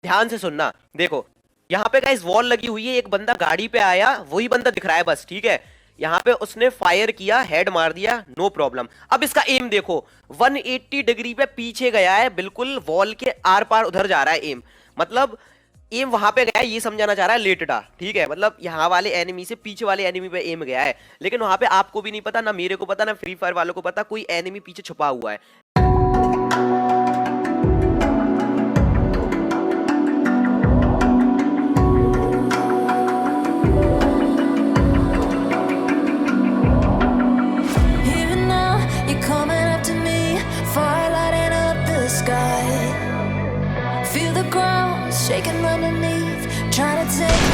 ध्यान से सुनना, देखो यहाँ पे गाइस वॉल लगी हुई है, एक बंदा गाड़ी पे आया, वही बंदा दिख रहा है बस, ठीक है। यहाँ पे उसने फायर किया, हेड मार दिया, नो प्रॉब्लम। अब इसका एम देखो, 180 डिग्री पे पीछे गया है, बिल्कुल वॉल के आर पार उधर जा रहा है एम, मतलब एम वहां पे गया है, ये समझाना चाह रहा है लेटडा, ठीक है। मतलब यहाँ वाले एनिमी से पीछे वाले एनिमी पे एम गया है, लेकिन वहां पे आपको भी नहीं पता, ना मेरे को पता, ना फ्री फायर वालों को पता, कोई एनिमी पीछे छुपा हुआ है। Shaking underneath, trying to take